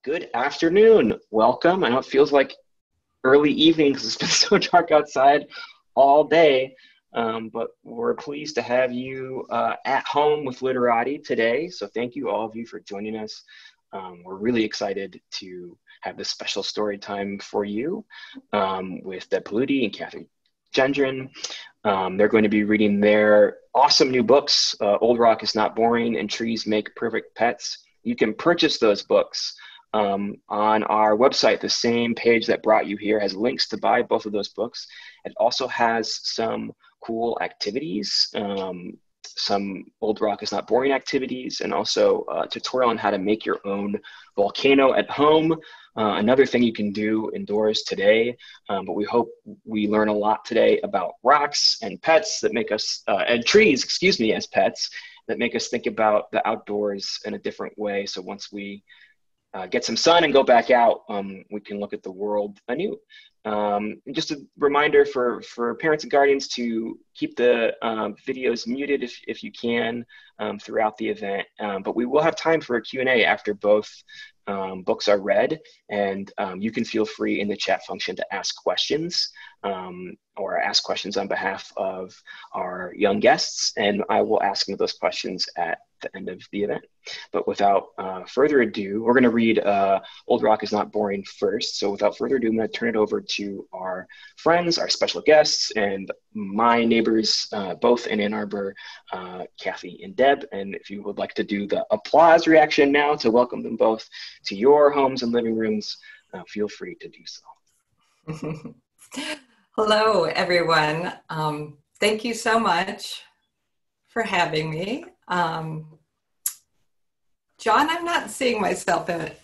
Good afternoon. Welcome. I know it feels like early evening because it's been so dark outside all day, but we're pleased to have you at home with Literati today. So thank you, all of you, for joining us. We're really excited to have this special story time for you with Deb Pilutti and Cathy Gendron. They're going to be reading their awesome new books, Old Rock is Not Boring and Trees Make Perfect Pets. You can purchase those books on our website. The same page that brought you here has links to buy both of those books. It also has some cool activities, some Old Rock is Not Boring activities, and also a tutorial on how to make your own volcano at home. Another thing you can do indoors today, but we hope we learn a lot today about rocks and pets that make us, and trees, excuse me, as pets, that make us think about the outdoors in a different way. So once we get some sun and go back out, we can look at the world anew. Just a reminder for parents and guardians to keep the videos muted if you can throughout the event. But we will have time for a Q&A after both books are read, and you can feel free in the chat function to ask questions or ask questions on behalf of our young guests, and I will ask them those questions at the end of the event. But without further ado, we're going to read Old Rock is Not Boring first. So without further ado, I'm going to turn it over to our friends, our special guests, and my neighbors, both in Ann Arbor, Cathy and Deb. And if you would like to do the applause reaction now to welcome them both to your homes and living rooms, feel free to do so. Hello, everyone. Thank you so much for having me. John, I'm not seeing myself in it.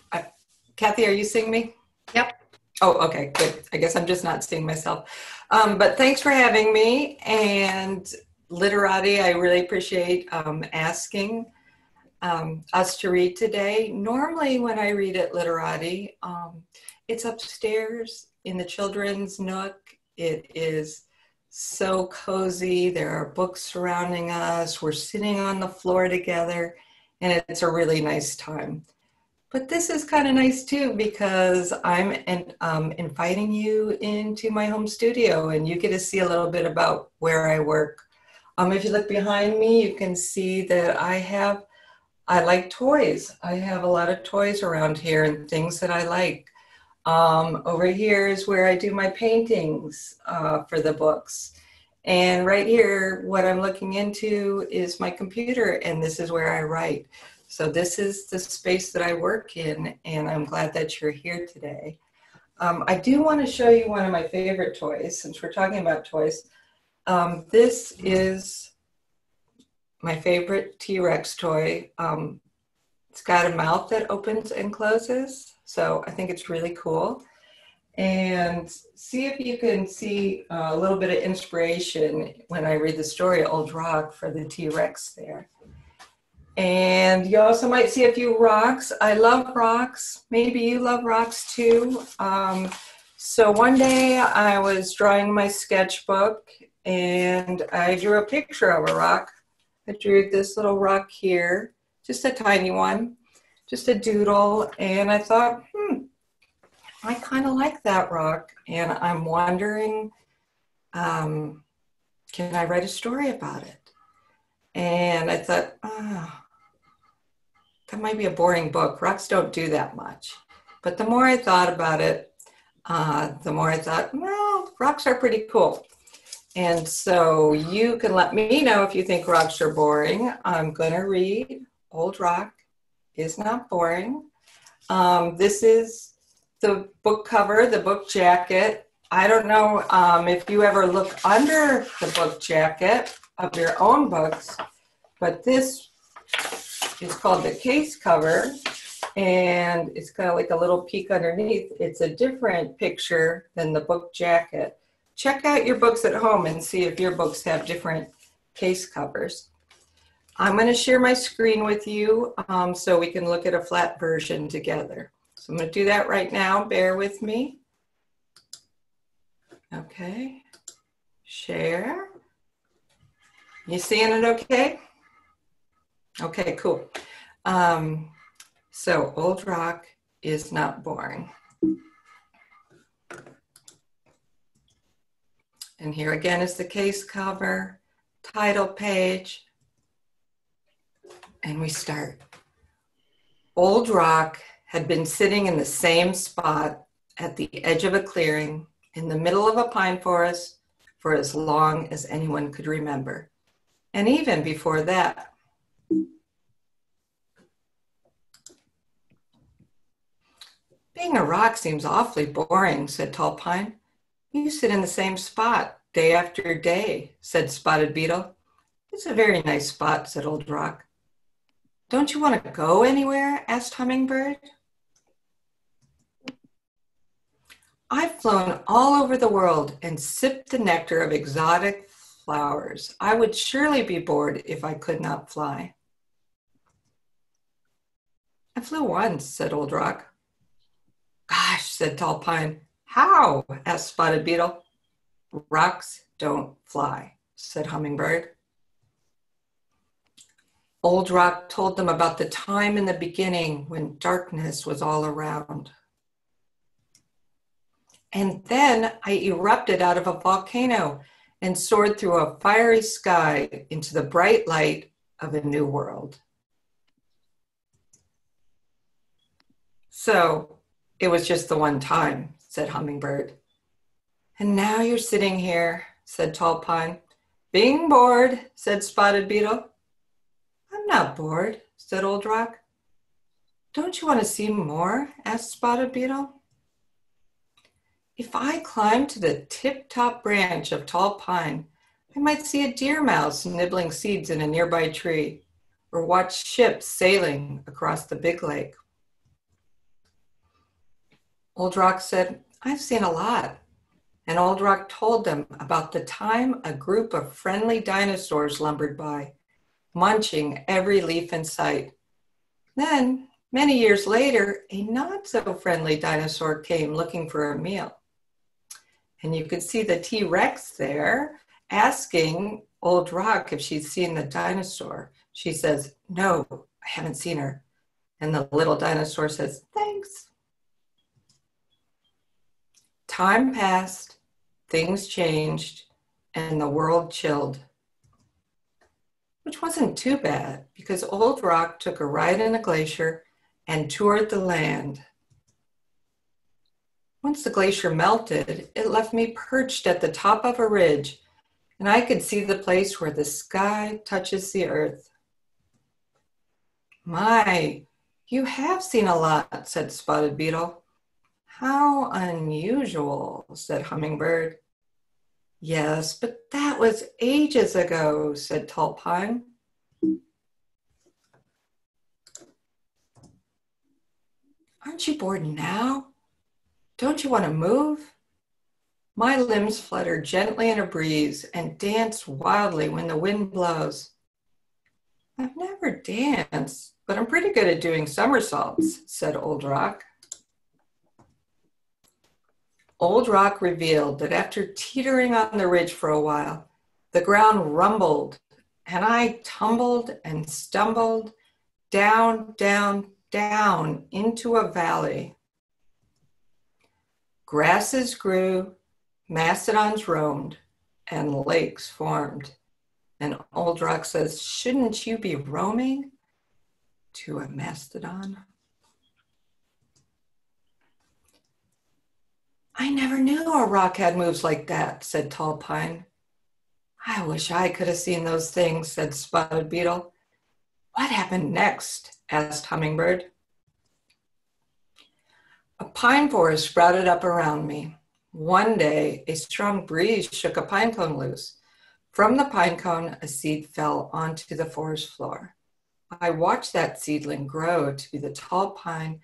Cathy, are you seeing me? Yep. Oh, okay, good. I guess I'm just not seeing myself. But thanks for having me. And Literati, I really appreciate asking us to read today. Normally when I read at Literati, it's upstairs in the children's nook. It is so cozy. There are books surrounding us. We're sitting on the floor together, and it's a really nice time. But this is kind of nice too, because I'm inviting you into my home studio, and you get to see a little bit about where I work. If you look behind me, you can see that I like toys. I have a lot of toys around here and things that I like. Over here is where I do my paintings for the books. And right here, what I'm looking into is my computer, and this is where I write. So this is the space that I work in, and I'm glad that you're here today. I do want to show you one of my favorite toys, since we're talking about toys. This is my favorite T-Rex toy. It's got a mouth that opens and closes, so I think it's really cool. And see if you can see a little bit of inspiration when I read the story Old Rock for the T-Rex there. And you also might see a few rocks. I love rocks. Maybe you love rocks too. So one day I was drawing my sketchbook and I drew a picture of a rock. I drew this little rock here, just a tiny one, just a doodle. And I thought, I kind of like that rock, and I'm wondering, can I write a story about it? And I thought, that might be a boring book. Rocks don't do that much. But the more I thought about it, the more I thought, well, rocks are pretty cool. And so you can let me know if you think rocks are boring. I'm going to read Old Rock is Not Boring. This is the book cover, the book jacket. I don't know if you ever look under the book jacket of your own books, but this is called the case cover, and it's kind of like a little peek underneath. It's a different picture than the book jacket. Check out your books at home and see if your books have different case covers. I'm going to share my screen with you so we can look at a flat version together. So I'm going to do that right now. Bear with me. Okay. Share. You seeing it okay? Okay, cool. So Old Rock is not boring. And here again is the case cover, title page, and we start. Old Rock had been sitting in the same spot at the edge of a clearing in the middle of a pine forest for as long as anyone could remember, and even before that. Being a rock seems awfully boring, said Tall Pine. You sit in the same spot day after day, said Spotted Beetle. It's a very nice spot, said Old Rock. Don't you want to go anywhere? Asked Hummingbird. I've flown all over the world and sipped the nectar of exotic flowers. I would surely be bored if I could not fly. I flew once, said Old Rock. Gosh, said Tall Pine. How? Asked Spotted Beetle. Rocks don't fly, said Hummingbird. Old Rock told them about the time in the beginning when darkness was all around. And then I erupted out of a volcano and soared through a fiery sky into the bright light of a new world. So it was just the one time, said Hummingbird. And now you're sitting here, said Tall Pine. Being bored, said Spotted Beetle. I'm not bored, said Old Rock. Don't you want to see more? Asked Spotted Beetle. If I climbed to the tip-top branch of Tall Pine, I might see a deer mouse nibbling seeds in a nearby tree, or watch ships sailing across the big lake. Old Rock said, I've seen a lot. And Old Rock told them about the time a group of friendly dinosaurs lumbered by, munching every leaf in sight. Then, many years later, a not-so-friendly dinosaur came looking for a meal. And you could see the T-Rex there asking Old Rock if she'd seen the dinosaur. She says, no, I haven't seen her. And the little dinosaur says, thanks. Time passed, things changed, and the world chilled. Which wasn't too bad, because Old Rock took a ride in a glacier and toured the land. Once the glacier melted, it left me perched at the top of a ridge, and I could see the place where the sky touches the earth. My, you have seen a lot, said Spotted Beetle. How unusual, said Hummingbird. Yes, but that was ages ago, said Tall Pine. Aren't you bored now? Don't you want to move? My limbs flutter gently in a breeze and dance wildly when the wind blows. I've never danced, but I'm pretty good at doing somersaults, said Old Rock. Old Rock revealed that after teetering on the ridge for a while, the ground rumbled, and I tumbled and stumbled down, down, down into a valley. Grasses grew, mastodons roamed, and lakes formed. And Old Rock says, shouldn't you be roaming to a mastodon? I never knew a rock had moves like that, said Tall Pine. I wish I could have seen those things, said Spotted Beetle. What happened next? Asked Hummingbird. A pine forest sprouted up around me. One day, a strong breeze shook a pine cone loose. From the pine cone, a seed fell onto the forest floor. I watched that seedling grow to be the tall pine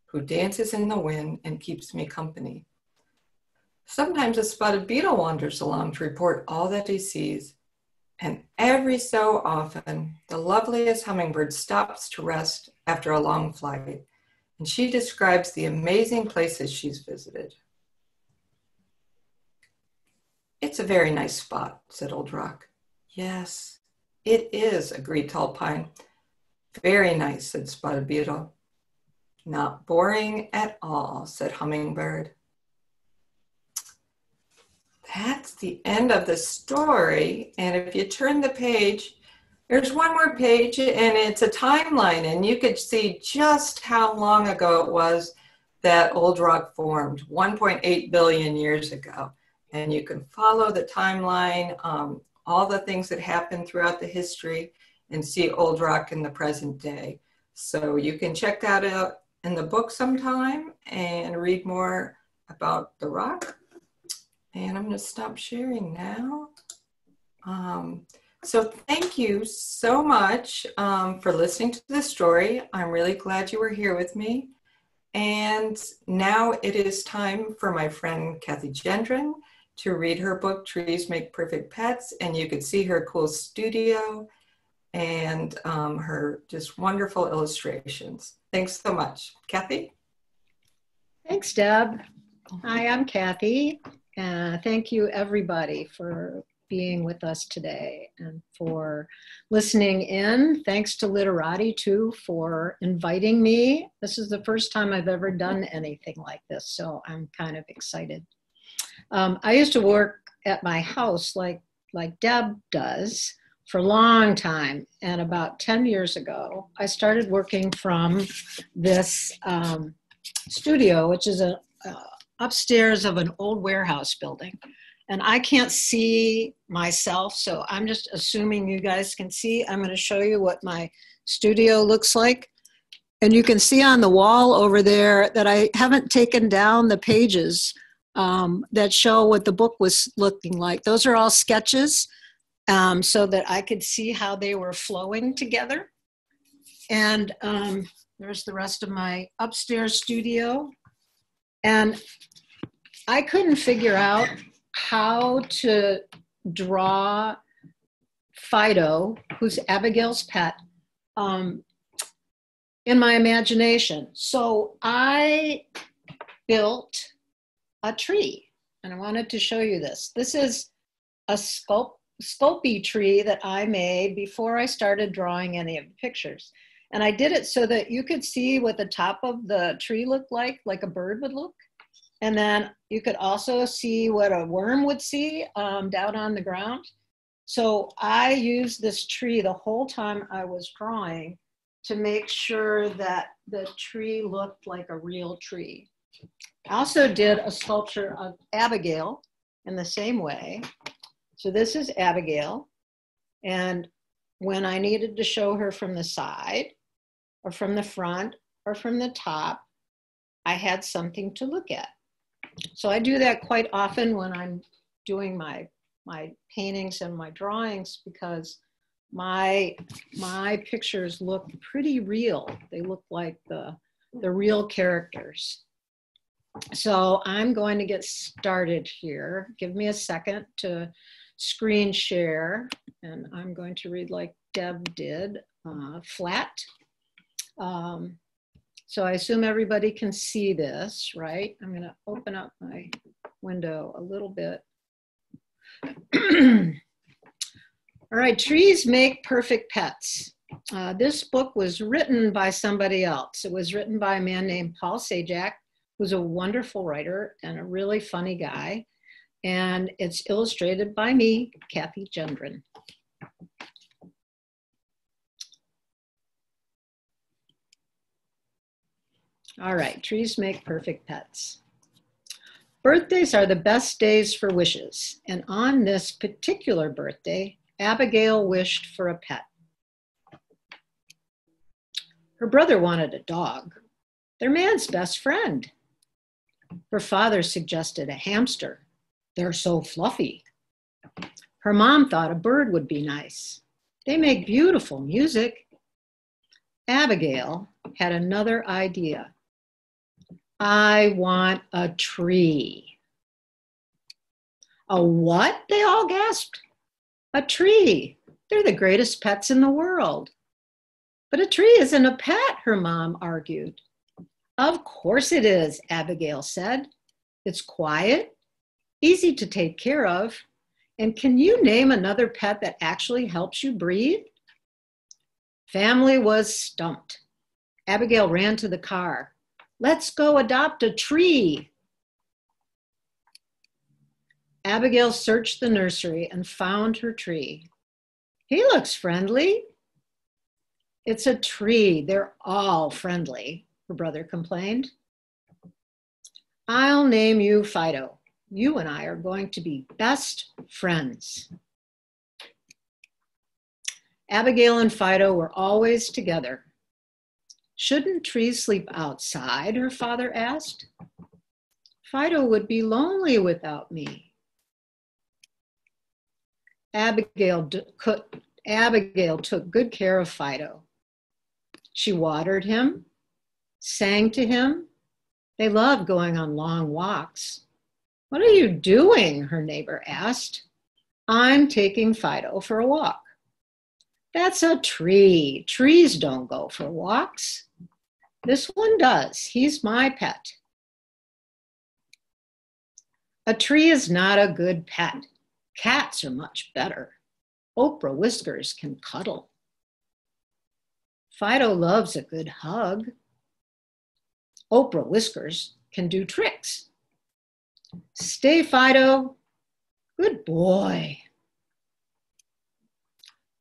who dances in the wind and keeps me company. Sometimes a spotted beetle wanders along to report all that he sees. And every so often, the loveliest hummingbird stops to rest after a long flight, and she describes the amazing places she's visited. It's a very nice spot, said Old Rock. Yes, it is, agreed Tall Pine. Very nice, said Spotted Beetle. Not boring at all, said Hummingbird. That's the end of the story. And if you turn the page, there's one more page and it's a timeline, and you could see just how long ago it was that Old Rock formed, 1.8 billion years ago. And you can follow the timeline, all the things that happened throughout the history, and see Old Rock in the present day. So you can check that out in the book sometime and read more about the rock. And I'm going to stop sharing now. So thank you so much for listening to the story. I'm really glad you were here with me. And now it is time for my friend Cathy Gendron to read her book, Trees Make Perfect Pets. And you could see her cool studio and her just wonderful illustrations. Thanks so much. Cathy? Thanks, Deb. Hi, I'm Cathy. Thank you, everybody, for being with us today and for listening in. Thanks to Literati, too, for inviting me. This is the first time I've ever done anything like this, so I'm kind of excited. I used to work at my house like Deb does for a long time. And about 10 years ago, I started working from this studio, which is upstairs of an old warehouse building. And I can't see myself, so I'm just assuming you guys can see. I'm going to show you what my studio looks like. And you can see on the wall over there that I haven't taken down the pages that show what the book was looking like. Those are all sketches so that I could see how they were flowing together. And there's the rest of my upstairs studio. And I couldn't figure out how to draw Fido, who's Abigail's pet, in my imagination. So I built a tree, and I wanted to show you this. This is a Sculpey tree that I made before I started drawing any of the pictures. And I did it so that you could see what the top of the tree looked like a bird would look. And then you could also see what a worm would see down on the ground. So I used this tree the whole time I was drawing to make sure that the tree looked like a real tree. I also did a sculpture of Abigail in the same way. So this is Abigail. And when I needed to show her from the side or from the front or from the top, I had something to look at. So I do that quite often when I'm doing my paintings and my drawings, because my pictures look pretty real. They look like the real characters. So I'm going to get started here. Give me a second to screen share, and I'm going to read like Deb did, flat. So I assume everybody can see this, right? I'm gonna open up my window a little bit. All right, Trees Make Perfect Pets. This book was written by somebody else. It was written by a man named Paul Sajak, who's a wonderful writer and a really funny guy. And it's illustrated by me, Cathy Gendron. All right, Trees Make Perfect Pets. Birthdays are the best days for wishes. And on this particular birthday, Abigail wished for a pet. Her brother wanted a dog, their man's best friend. Her father suggested a hamster. They're so fluffy. Her mom thought a bird would be nice. They make beautiful music. Abigail had another idea. I want a tree. A what? They all gasped. A tree. They're the greatest pets in the world. But a tree isn't a pet, her mom argued. Of course it is, Abigail said. It's quiet, easy to take care of. And can you name another pet that actually helps you breathe? Family was stumped. Abigail ran to the car. Let's go adopt a tree. Abigail searched the nursery and found her tree. He looks friendly. It's a tree. They're all friendly, her brother complained. I'll name you Fido. You and I are going to be best friends. Abigail and Fido were always together. Shouldn't trees sleep outside? Her father asked. Fido would be lonely without me. Abigail took good care of Fido. She watered him, sang to him. They loved going on long walks. What are you doing? Her neighbor asked. I'm taking Fido for a walk. That's a tree. Trees don't go for walks. This one does. He's my pet. A tree is not a good pet. Cats are much better. Oprah Whiskers can cuddle. Fido loves a good hug. Oprah Whiskers can do tricks. Stay, Fido. Good boy.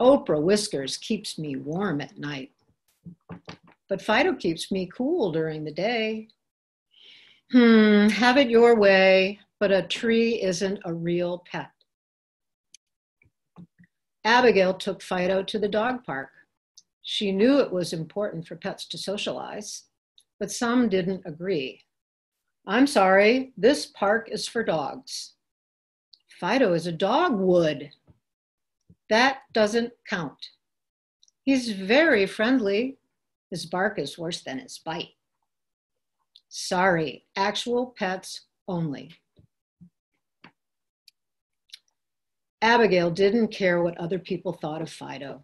Oprah Whiskers keeps me warm at night, but Fido keeps me cool during the day. Have it your way, but a tree isn't a real pet. Abigail took Fido to the dog park. She knew it was important for pets to socialize, but some didn't agree. I'm sorry, this park is for dogs. Fido is a dogwood. That doesn't count. He's very friendly. His bark is worse than his bite. Sorry, actual pets only. Abigail didn't care what other people thought of Fido.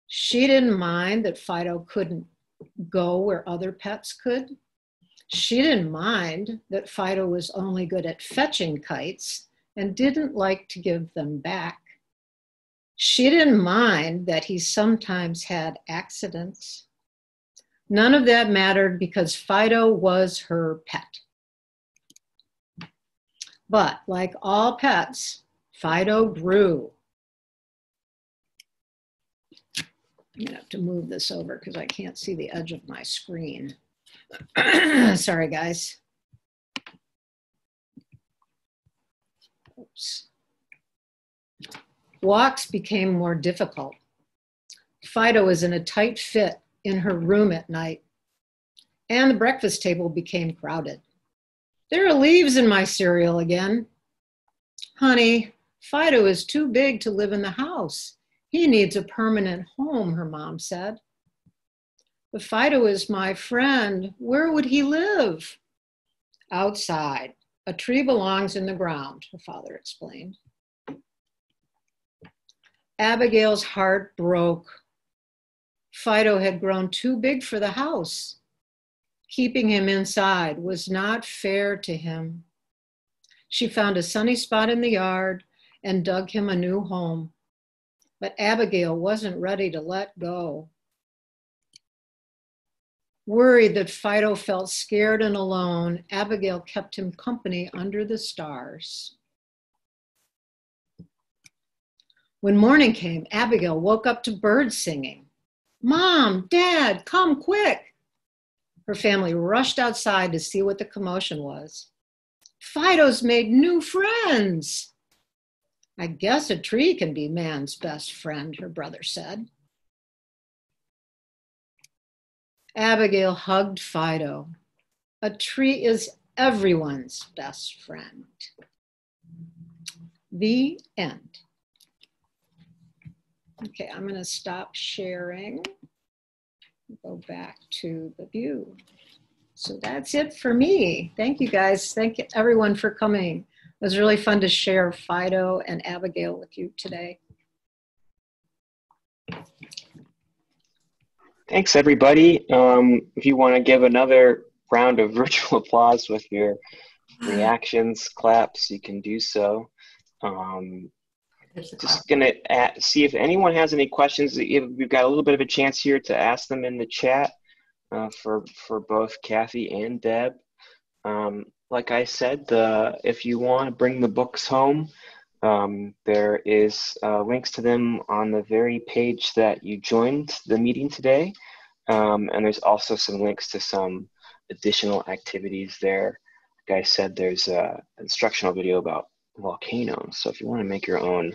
She didn't mind that Fido couldn't go where other pets could. She didn't mind that Fido was only good at fetching kites and didn't like to give them back. She didn't mind that he sometimes had accidents. None of that mattered because Fido was her pet. But like all pets, Fido grew. I'm gonna have to move this over because I can't see the edge of my screen. Sorry, guys. Oops. Walks became more difficult. Fido was in a tight fit in her room at night, and the breakfast table became crowded. There are leaves in my cereal again. Honey, Fido is too big to live in the house. He needs a permanent home, her mom said. But Fido is my friend. Where would he live? Outside. A tree belongs in the ground, her father explained. Abigail's heart broke. Fido had grown too big for the house. Keeping him inside was not fair to him. She found a sunny spot in the yard and dug him a new home. But Abigail wasn't ready to let go. Worried that Fido felt scared and alone, Abigail kept him company under the stars. When morning came, Abigail woke up to birds singing. Mom, Dad, come quick. Her family rushed outside to see what the commotion was. Fido's made new friends. I guess a tree can be man's best friend, her brother said. Abigail hugged Fido. A tree is everyone's best friend. The end. Okay, I'm going to stop sharing. Go back to the view. So that's it for me. Thank you guys. Thank you everyone for coming. It was really fun to share Fido and Abigail with you today. Thanks, everybody. If you want to give another round of virtual applause with your reactions, claps, you can do so. Just going to see if anyone has any questions. We've got a little bit of a chance here to ask them in the chat. for both Cathy and Deb. Like I said, if you want to bring the books home, there is links to them on the very page that you joined the meeting today. And there's also some links to some additional activities there. Like I said, there's an instructional video about volcanoes. So if you want to make your own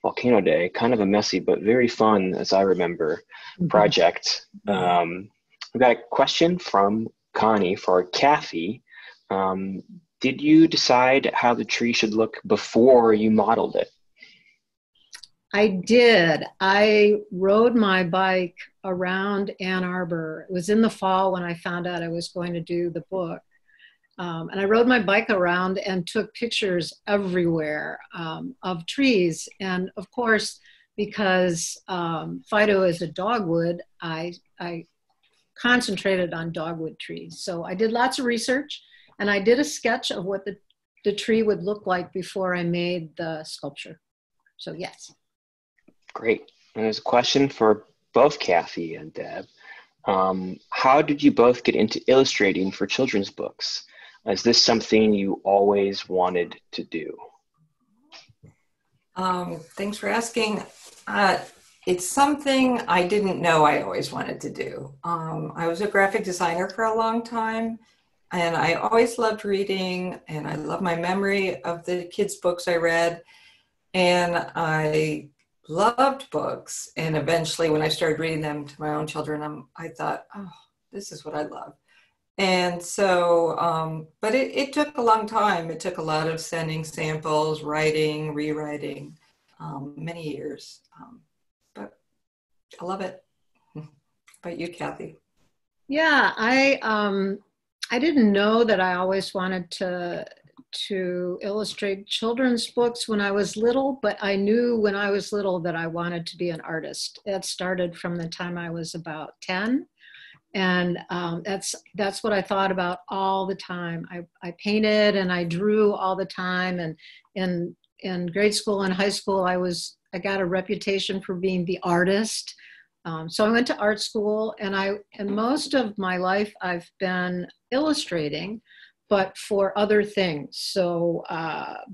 volcano day, kind of a messy but very fun, as I remember, project. We've got a question from Connie for Cathy. Did you decide how the tree should look before you modeled it? I did. I rode my bike around Ann Arbor. It was in the fall when I found out I was going to do the book. And I rode my bike around and took pictures everywhere of trees. And of course, because Fido is a dogwood, I concentrated on dogwood trees. So I did lots of research, and I did a sketch of what the tree would look like before I made the sculpture. So yes. Great. And there's a question for both Cathy and Deb. How did you both get into illustrating for children's books? Is this something you always wanted to do? Thanks for asking. It's something I didn't know I always wanted to do. I was a graphic designer for a long time, and I always loved reading, and I love my memory of the kids' books I read, and I loved books. And eventually when I started reading them to my own children, I thought, oh, this is what I love. And so, but it took a long time. It took a lot of sending samples, writing, rewriting, many years. But I love it. How about you, Cathy? Yeah, I didn't know that I always wanted to illustrate children's books when I was little, but I knew when I was little that I wanted to be an artist. That started from the time I was about 10. And that's what I thought about all the time. I painted and I drew all the time. And in grade school and high school, I got a reputation for being the artist. So I went to art school, and most of my life I've been illustrating, but for other things. So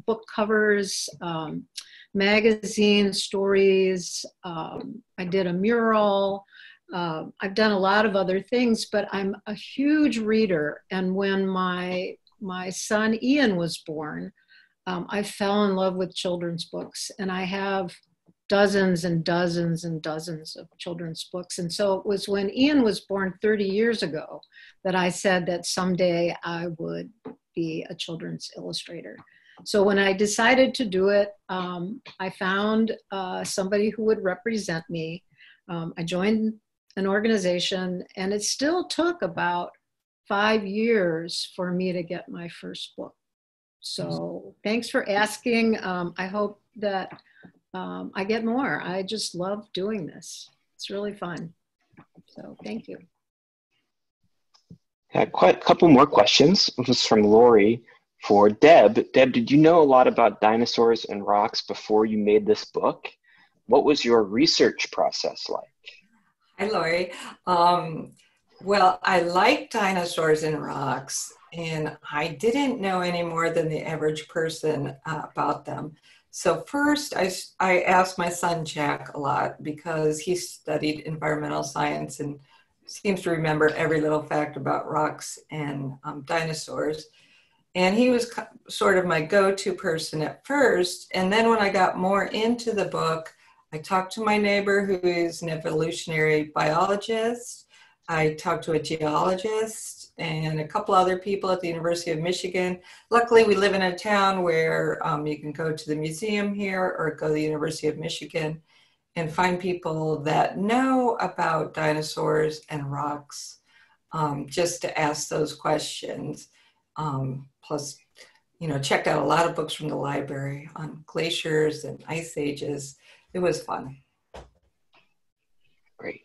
book covers, magazine stories. I did a mural. I've done a lot of other things, but I'm a huge reader. And when my son Ian was born, I fell in love with children's books, and I have dozens and dozens and dozens of children's books. And so it was when Ian was born 30 years ago that I said that someday I would be a children's illustrator. So when I decided to do it, I found somebody who would represent me. I joined an organization, and it still took about 5 years for me to get my first book. So thanks for asking. I hope that I get more. I just love doing this. It's really fun. So thank you. Quite a couple more questions. This is from Lori for Deb. Deb, did you know a lot about dinosaurs and rocks before you made this book? What was your research process like? Hi, Lori. Well, I like dinosaurs and rocks, and I didn't know any more than the average person about them. So first, I asked my son Jack a lot because he studied environmental science and seems to remember every little fact about rocks and dinosaurs. And he was sort of my go-to person at first. And then when I got more into the book, I talked to my neighbor who is an evolutionary biologist. I talked to a geologist and a couple other people at the University of Michigan. Luckily, we live in a town where you can go to the museum here or go to the University of Michigan and find people that know about dinosaurs and rocks just to ask those questions. Plus, checked out a lot of books from the library on glaciers and ice ages. It was fun. Great.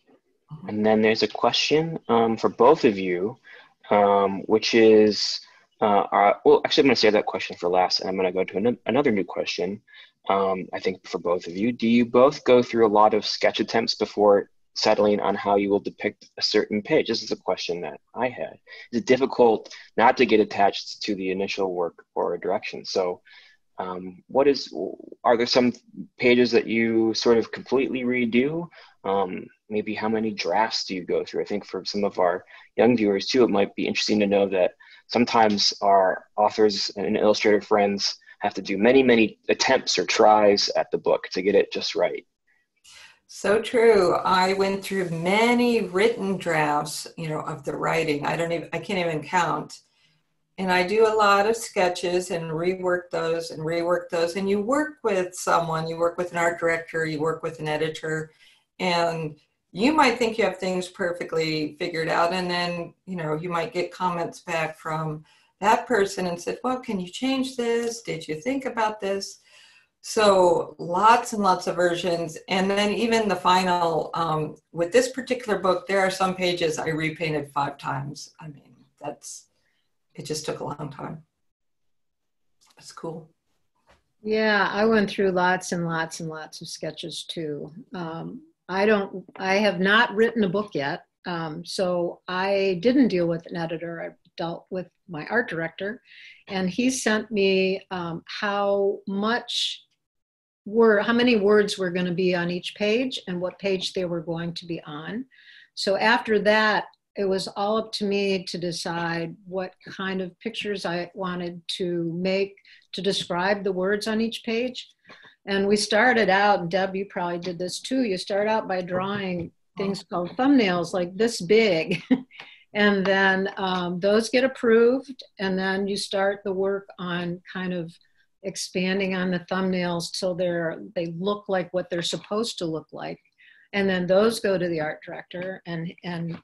And then there's a question for both of you, which is, well, actually, I'm going to save that question for last, and I'm going to go to another new question, I think, for both of you. Do you both go through a lot of sketch attempts before settling on how you will depict a certain page? This is a question that I had. Is it difficult not to get attached to the initial work or direction? So are there some pages that you sort of completely redo? Maybe how many drafts do you go through? I think for some of our young viewers too, it might be interesting to know that sometimes our authors and illustrator friends have to do many, many attempts or tries at the book to get it just right. So true. I went through many written drafts, of the writing. I can't even count. And I do a lot of sketches and rework those. And you work with someone, you work with an art director, you work with an editor, and you might think you have things perfectly figured out. And then, you might get comments back from that person and said, well, can you change this? Did you think about this? So lots and lots of versions. And then even the final, with this particular book, there are some pages I repainted 5 times. I mean, it just took a long time. It's cool. Yeah, I went through lots and lots and lots of sketches too. I have not written a book yet. So I didn't deal with an editor. I dealt with my art director, and he sent me how many words were going to be on each page and what page they were going to be on. So after that, it was all up to me to decide what kind of pictures I wanted to make to describe the words on each page. And we started out, and Deb, you probably did this too, you start out by drawing things called thumbnails like this big. And then those get approved, and then you start the work on kind of expanding on the thumbnails till they look like what they're supposed to look like. And then those go to the art director, and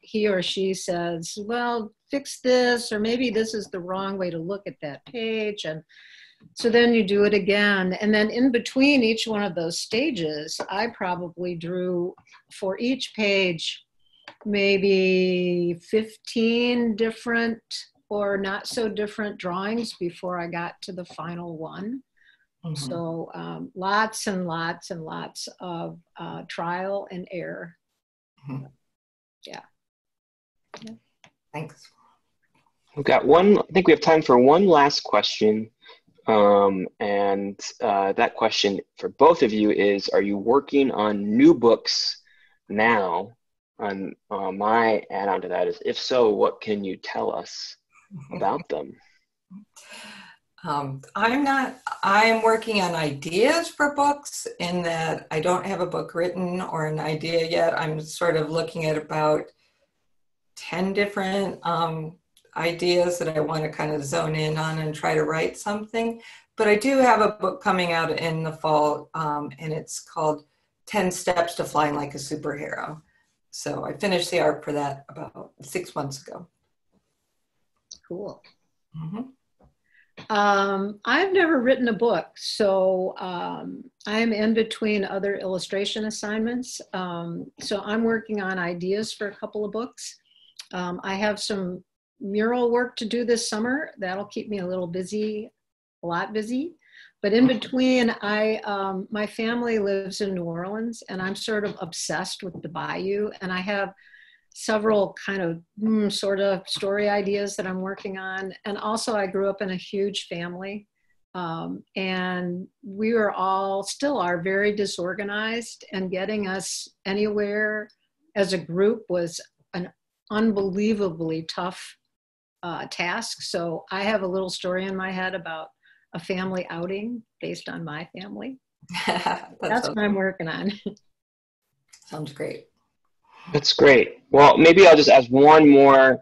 he or she says, well, fix this, or maybe this is the wrong way to look at that page. And so then you do it again. And then in between each one of those stages, I probably drew for each page maybe 15 different or not so different drawings before I got to the final one. Mm-hmm. So lots and lots and lots of trial and error. Mm-hmm. Yeah. Thanks. We've got I think we have time for one last question. And that question for both of you is, are you working on new books now? And my add-on to that is, if so, what can you tell us about them? I'm working on ideas for books, in that I don't have a book written or an idea yet. I'm sort of looking at about 10 different ideas that I want to kind of zone in on and try to write something. But I do have a book coming out in the fall, and it's called 10 Steps to Flying Like a Superhero. So I finished the art for that about 6 months ago. Cool. Mm-hmm. I've never written a book, so I'm in between other illustration assignments. So I'm working on ideas for a couple of books. I have some mural work to do this summer. That'll keep me a little busy, a lot busy. But in between, my family lives in New Orleans, and I'm sort of obsessed with the bayou, and I have several kind of sort of story ideas that I'm working on. And also I grew up in a huge family, and we still are very disorganized, and getting us anywhere as a group was an unbelievably tough task. So I have a little story in my head about a family outing based on my family. That's what I'm working on. Sounds great. That's great. Well, maybe I'll just ask one more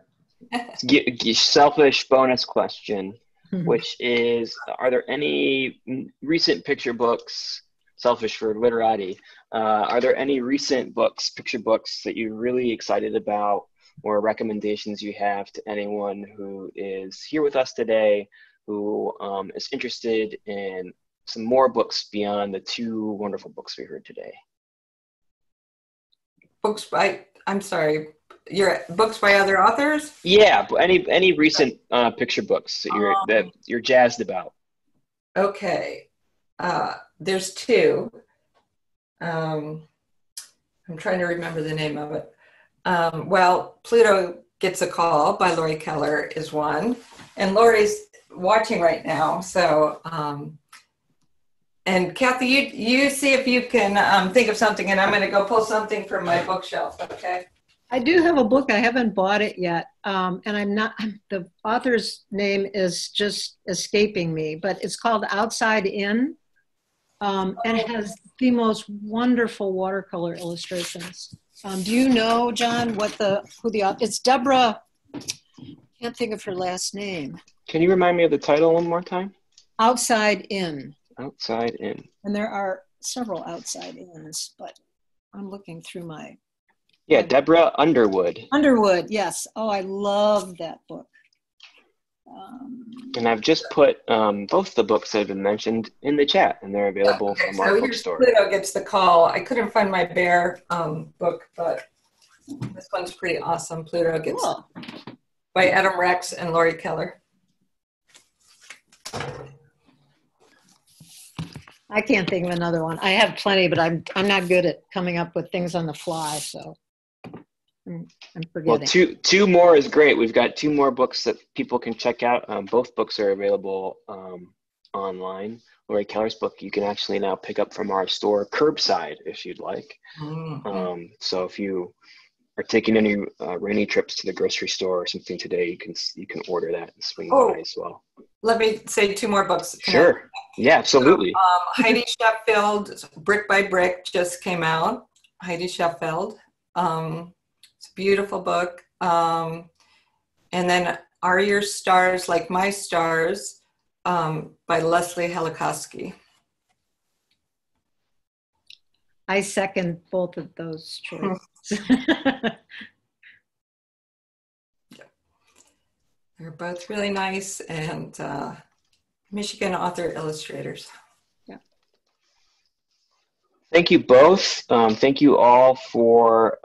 selfish bonus question, which is, are there any recent picture books, selfish for Literati, are there any recent picture books that you're really excited about, or recommendations you have to anyone who is here with us today, who is interested in some more books beyond the 2 wonderful books we heard today? Books by other authors? Yeah, any recent picture books that you're jazzed about. Okay, there's 2. I'm trying to remember the name of it. Well, Pluto Gets a Call by Lori Keller is one. And Lori's watching right now. So, and Cathy, you see if you can think of something, and I'm going to go pull something from my bookshelf, okay? I do have a book. I haven't bought it yet. And the author's name is just escaping me, but it's called Outside In. And it has the most wonderful watercolor illustrations. Do you know, John, who the author? It's Deborah. Can't think of her last name. Can you remind me of the title one more time? Outside In. Outside In. And there are several Outside Ins, but I'm looking through my. Yeah, Deborah Underwood. Underwood, yes. Oh, I love that book. And I've just put both the books that have been mentioned in the chat, and they're available from our bookstore. Pluto Gets the Call. I couldn't find my bear book, but this one's pretty awesome. Pluto Gets by Adam Rex and Lori Keller. I can't think of another one. I have plenty, but I'm not good at coming up with things on the fly, so I'm forgetting. Well, two more is great. We've got 2 more books that people can check out. Both books are available online. Lori Keller's book you can actually now pick up from our store curbside if you'd like. Mm-hmm. So if you are taking any rainy trips to the grocery store or something today, you can order that and swing by as well. Let me say 2 more books. Sure. Yeah, absolutely. So, Heidi Sheffield, Brick by Brick, just came out. Heidi Sheffield. It's a beautiful book. And then Are Your Stars Like My Stars by Leslie Helikowski. I second both of those choices. They're both really nice, and Michigan author illustrators. Yeah. Thank you both. Thank you all for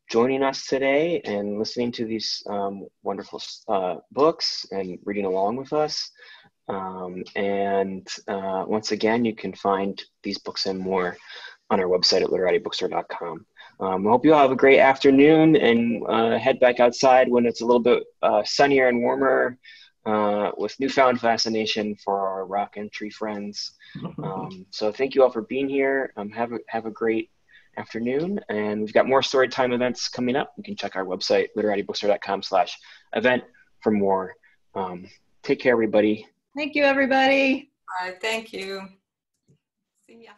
joining us today and listening to these wonderful books and reading along with us. Once again, you can find these books and more on our website at literatibookstore.com. We hope you all have a great afternoon and head back outside when it's a little bit sunnier and warmer with newfound fascination for our rock and tree friends. So thank you all for being here. Have a great afternoon. And we've got more storytime events coming up. You can check our website, literatibookstore.com/event for more. Take care, everybody. Thank you, everybody. All right, thank you. See ya.